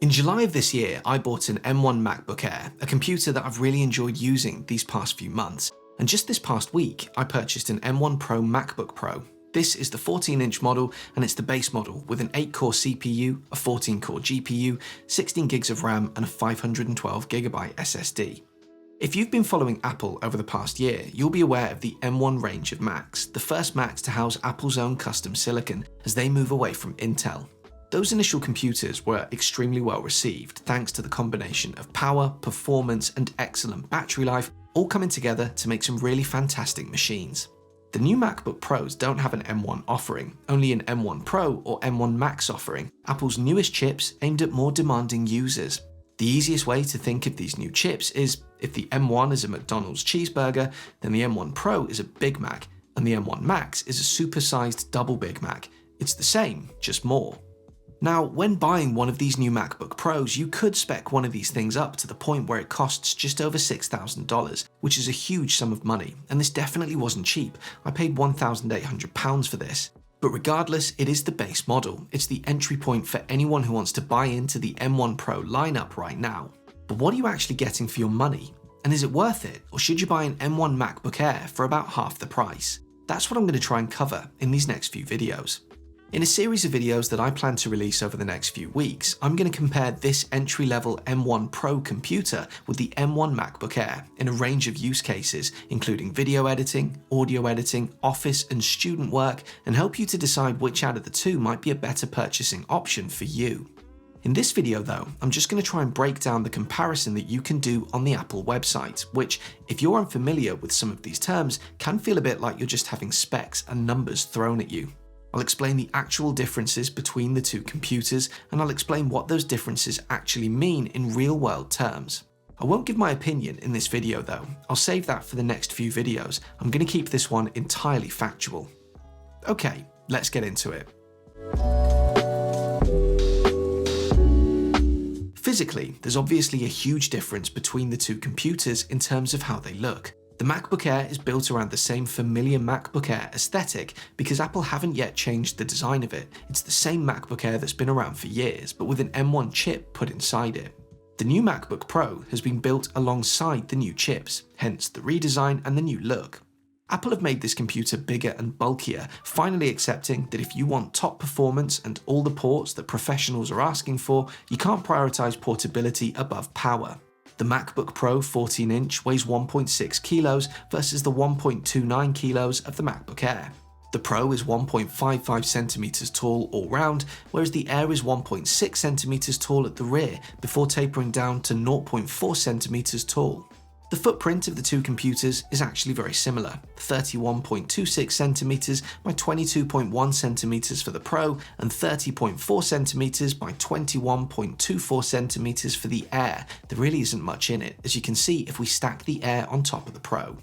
In July of this year, I bought an M1 MacBook Air, a computer that I've really enjoyed using these past few months. And just this past week, I purchased an M1 Pro MacBook Pro. This is the 14-inch model, and it's the base model with an 8-core CPU, a 14-core GPU, 16 gigs of RAM, and a 512GB SSD. If you've been following Apple over the past year, you'll be aware of the M1 range of Macs, the first Macs to house Apple's own custom silicon as they move away from Intel. Those initial computers were extremely well received thanks to the combination of power, performance, and excellent battery life all coming together to make some really fantastic machines. The new MacBook Pros don't have an M1 offering, only an M1 Pro or M1 Max offering, Apple's newest chips aimed at more demanding users. The easiest way to think of these new chips is, if the M1 is a McDonald's cheeseburger, then the M1 Pro is a Big Mac, and the M1 Max is a supersized double Big Mac. It's the same, just more. Now, when buying one of these new MacBook Pros, you could spec one of these things up to the point where it costs just over $6,000, which is a huge sum of money, and this definitely wasn't cheap. I paid £1,800 for this. But regardless, it is the base model. It's the entry point for anyone who wants to buy into the M1 Pro lineup right now. But what are you actually getting for your money? And is it worth it, or should you buy an M1 MacBook Air for about half the price? That's what I'm going to try and cover in these next few videos. In a series of videos that I plan to release over the next few weeks, I'm going to compare this entry-level M1 Pro computer with the M1 MacBook Air in a range of use cases, including video editing, audio editing, office and student work, and help you to decide which out of the two might be a better purchasing option for you. In this video though, I'm just going to try and break down the comparison that you can do on the Apple website, which, if you're unfamiliar with some of these terms, can feel a bit like you're just having specs and numbers thrown at you. I'll explain the actual differences between the two computers, and I'll explain what those differences actually mean in real-world terms. I won't give my opinion in this video though, I'll save that for the next few videos. I'm going to keep this one entirely factual. Okay, let's get into it. Physically, there's obviously a huge difference between the two computers in terms of how they look. The MacBook Air is built around the same familiar MacBook Air aesthetic because Apple haven't yet changed the design of it. It's the same MacBook Air that's been around for years, but with an M1 chip put inside it. The new MacBook Pro has been built alongside the new chips, hence the redesign and the new look. Apple have made this computer bigger and bulkier, finally accepting that if you want top performance and all the ports that professionals are asking for, you can't prioritize portability above power. The MacBook Pro 14-inch weighs 1.6 kilos versus the 1.29 kilos of the MacBook Air. The Pro is 1.55 centimeters tall all round, whereas the Air is 1.6 centimeters tall at the rear before tapering down to 0.4 centimeters tall. The footprint of the two computers is actually very similar, 31.26 centimeters by 22.1 centimeters for the Pro and 30.4 centimeters by 21.24 centimeters for the Air. There really isn't much in it, as you can see if we stack the Air on top of the Pro.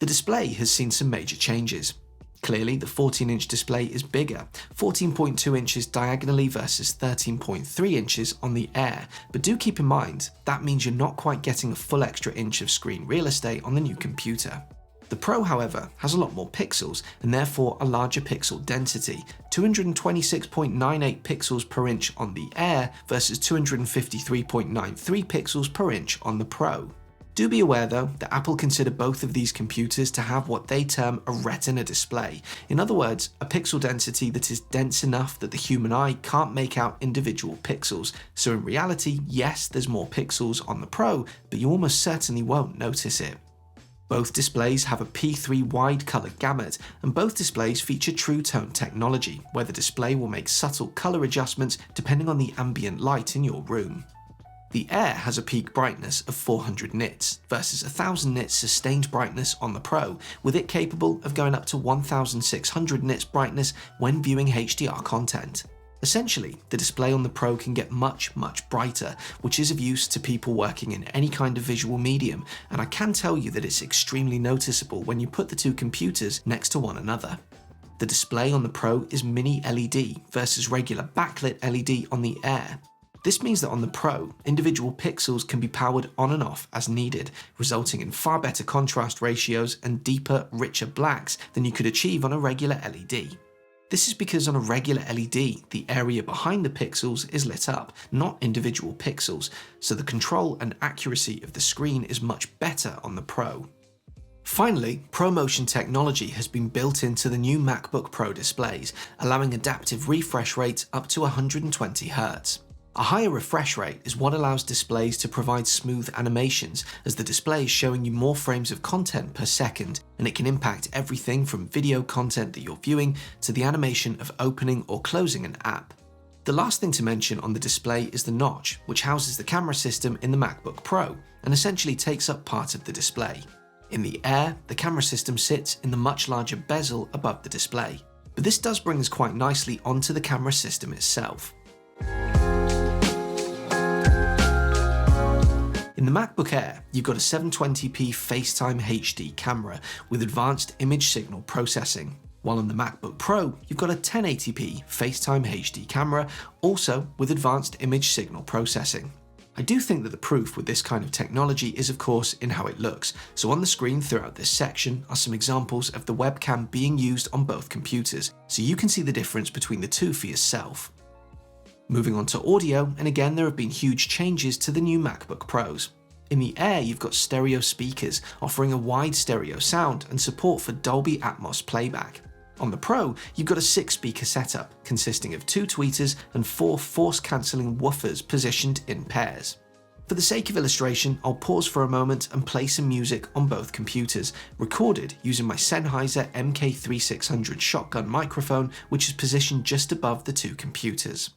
The display has seen some major changes. Clearly, the 14-inch display is bigger, 14.2 inches diagonally versus 13.3 inches on the Air, but do keep in mind, that means you're not quite getting a full extra inch of screen real estate on the new computer. The Pro, however, has a lot more pixels and therefore a larger pixel density, 226.98 pixels per inch on the Air versus 253.93 pixels per inch on the Pro. Do be aware though that Apple consider both of these computers to have what they term a retina display. In other words, a pixel density that is dense enough that the human eye can't make out individual pixels. So in reality, yes, there's more pixels on the Pro, but you almost certainly won't notice it. Both displays have a P3 wide color gamut, and both displays feature True Tone technology, where the display will make subtle color adjustments depending on the ambient light in your room. The Air has a peak brightness of 400 nits versus 1000 nits sustained brightness on the Pro, with it capable of going up to 1600 nits brightness when viewing HDR content. Essentially, the display on the Pro can get much brighter, which is of use to people working in any kind of visual medium, and I can tell you that it's extremely noticeable when you put the two computers next to one another. The display on the Pro is mini LED versus regular backlit LED on the Air. This means that on the Pro, individual pixels can be powered on and off as needed, resulting in far better contrast ratios and deeper, richer blacks than you could achieve on a regular LED. This is because on a regular LED, the area behind the pixels is lit up, not individual pixels, so the control and accuracy of the screen is much better on the Pro. Finally, ProMotion technology has been built into the new MacBook Pro displays, allowing adaptive refresh rates up to 120 Hz. A higher refresh rate is what allows displays to provide smooth animations, as the display is showing you more frames of content per second, and it can impact everything from video content that you're viewing to the animation of opening or closing an app. The last thing to mention on the display is the notch, which houses the camera system in the MacBook Pro, and essentially takes up part of the display. In the Air, the camera system sits in the much larger bezel above the display, but this does bring us quite nicely onto the camera system itself. In the MacBook Air, you've got a 720p FaceTime HD camera with advanced image signal processing, while on the MacBook Pro, you've got a 1080p FaceTime HD camera, also with advanced image signal processing. I do think that the proof with this kind of technology is of course in how it looks, so on the screen throughout this section are some examples of the webcam being used on both computers, so you can see the difference between the two for yourself. Moving on to audio, and again there have been huge changes to the new MacBook Pros. In the Air, you've got stereo speakers offering a wide stereo sound and support for Dolby Atmos playback. On the Pro, you've got a 6-speaker setup consisting of 2 tweeters and 4 force-cancelling woofers positioned in pairs. For the sake of illustration, I'll pause for a moment and play some music on both computers, recorded using my Sennheiser MK3600 shotgun microphone, which is positioned just above the two computers.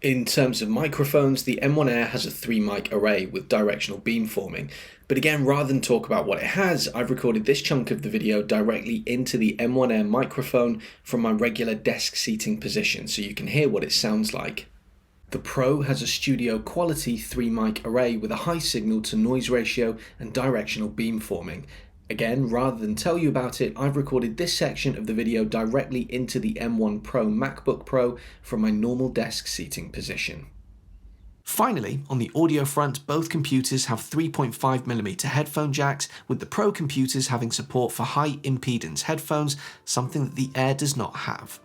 In terms of microphones, the M1 Air has a 3-mic array with directional beamforming, but again, rather than talk about what it has, I've recorded this chunk of the video directly into the M1 Air microphone from my regular desk seating position, so you can hear what it sounds like. The Pro has a studio quality 3-mic array with a high signal to noise ratio and directional beamforming. Again, rather than tell you about it, I've recorded this section of the video directly into the M1 Pro MacBook Pro from my normal desk seating position. Finally, on the audio front, both computers have 3.5mm headphone jacks, with the Pro computers having support for high impedance headphones, something that the Air does not have.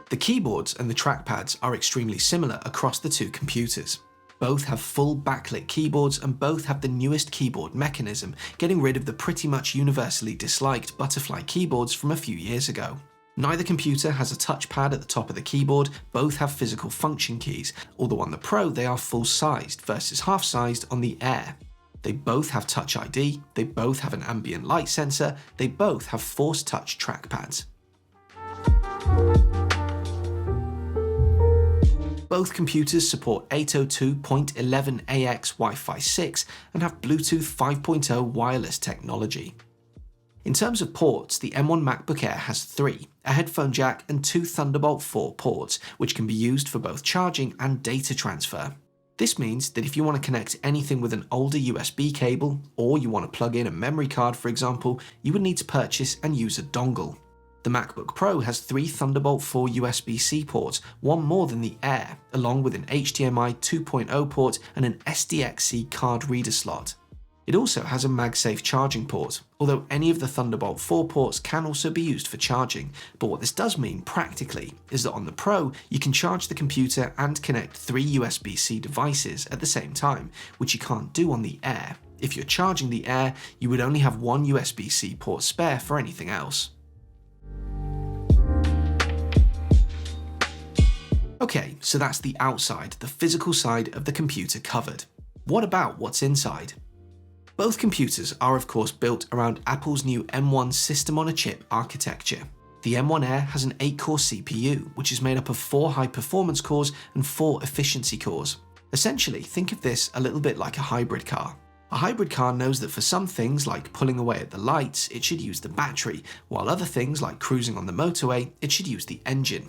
The keyboards and the trackpads are extremely similar across the two computers. Both have full backlit keyboards and both have the newest keyboard mechanism, getting rid of the pretty much universally disliked butterfly keyboards from a few years ago. Neither computer has a touchpad at the top of the keyboard, both have physical function keys, although on the Pro they are full-sized versus half-sized on the Air. They both have Touch ID, they both have an ambient light sensor, they both have Force Touch trackpads. Both computers support 802.11ax Wi-Fi 6 and have Bluetooth 5.0 wireless technology. In terms of ports, the M1 MacBook Air has 3, a headphone jack and 2 Thunderbolt 4 ports, which can be used for both charging and data transfer. This means that if you want to connect anything with an older USB cable, or you want to plug in a memory card for example, you would need to purchase and use a dongle. The MacBook Pro has 3 Thunderbolt 4 USB-C ports, one more than the Air, along with an HDMI 2.0 port and an SDXC card reader slot. It also has a MagSafe charging port, although any of the Thunderbolt 4 ports can also be used for charging, but what this does mean practically is that on the Pro you can charge the computer and connect 3 USB-C devices at the same time, which you can't do on the Air. If you're charging the Air, you would only have one USB-C port spare for anything else. Okay, so that's the outside, the physical side of the computer covered. What about what's inside? Both computers are of course built around Apple's new M1 system-on-a-chip architecture. The M1 Air has an 8-core CPU, which is made up of 4 high-performance cores and 4 efficiency cores. Essentially, think of this a little bit like a hybrid car. A hybrid car knows that for some things like pulling away at the lights, it should use the battery, while other things like cruising on the motorway, it should use the engine.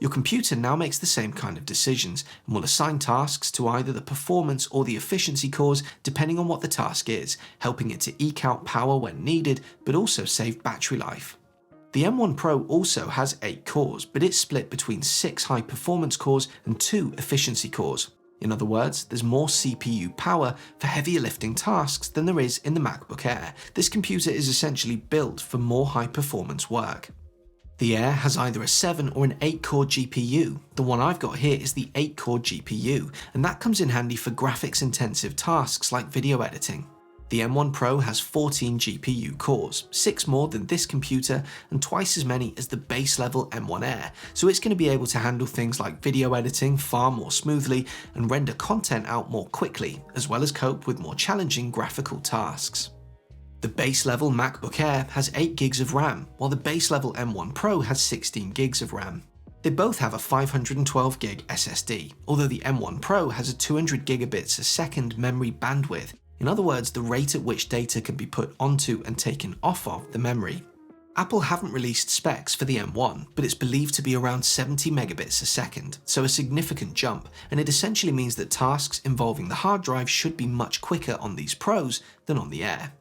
Your computer now makes the same kind of decisions and will assign tasks to either the performance or the efficiency cores depending on what the task is, helping it to eke out power when needed, but also save battery life. The M1 Pro also has 8 cores, but it's split between 6 high-performance cores and 2 efficiency cores. In other words, there's more CPU power for heavier lifting tasks than there is in the MacBook Air. This computer is essentially built for more high-performance work. The Air has either a 7 or an 8-core GPU. The one I've got here is the 8-core GPU, and that comes in handy for graphics-intensive tasks like video editing. The M1 Pro has 14 GPU cores, 6 more than this computer and twice as many as the base-level M1 Air, so it's going to be able to handle things like video editing far more smoothly and render content out more quickly, as well as cope with more challenging graphical tasks. The base-level MacBook Air has 8 gigs of RAM, while the base-level M1 Pro has 16 gigs of RAM. They both have a 512 gig SSD, although the M1 Pro has a 200 gigabits a second memory bandwidth. In other words, the rate at which data can be put onto and taken off of the memory. Apple haven't released specs for the M1, but it's believed to be around 70 megabits a second, so a significant jump, and it essentially means that tasks involving the hard drive should be much quicker on these Pros than on the Air.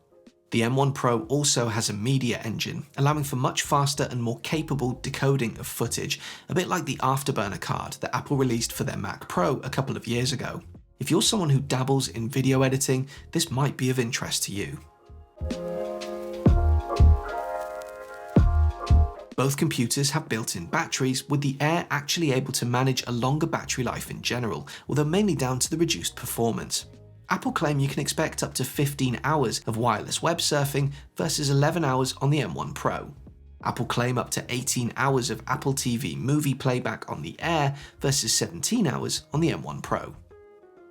The M1 Pro also has a media engine, allowing for much faster and more capable decoding of footage, a bit like the Afterburner card that Apple released for their Mac Pro a couple of years ago. If you're someone who dabbles in video editing, this might be of interest to you. Both computers have built-in batteries, with the Air actually able to manage a longer battery life in general, although mainly down to the reduced performance. Apple claim you can expect up to 15 hours of wireless web surfing versus 11 hours on the M1 Pro. Apple claim up to 18 hours of Apple TV movie playback on the Air versus 17 hours on the M1 Pro.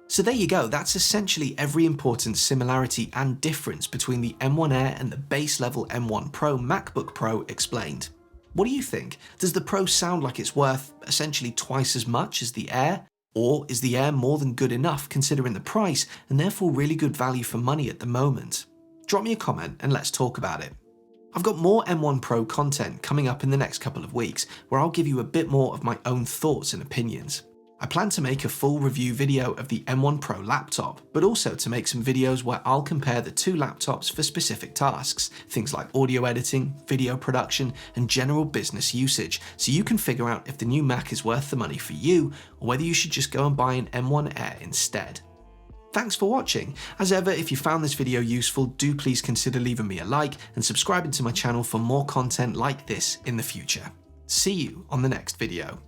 So there you go, that's essentially every important similarity and difference between the M1 Air and the base-level M1 Pro MacBook Pro explained. What do you think? Does the Pro sound like it's worth essentially twice as much as the Air? Or is the Air more than good enough considering the price and therefore really good value for money at the moment? Drop me a comment and let's talk about it. I've got more M1 Pro content coming up in the next couple of weeks where I'll give you a bit more of my own thoughts and opinions. I plan to make a full review video of the M1 Pro laptop, but also to make some videos where I'll compare the two laptops for specific tasks, things like audio editing, video production, and general business usage, so you can figure out if the new Mac is worth the money for you, or whether you should just go and buy an M1 Air instead. Thanks for watching. As ever, if you found this video useful, do please consider leaving me a like and subscribing to my channel for more content like this in the future. See you on the next video.